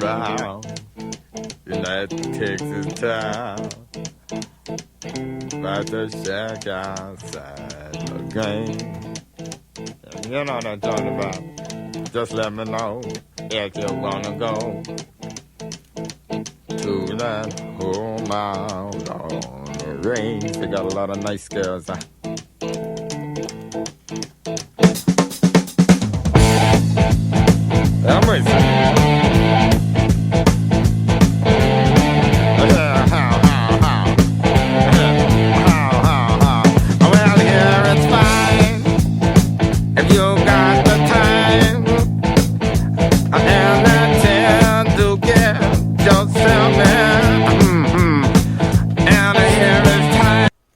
around in that Texas town. About to shack outside the game. You know what I'm talking about. Just let me know if you wanna go to that home out on the range. They got a lot of nice girls. I'm racing.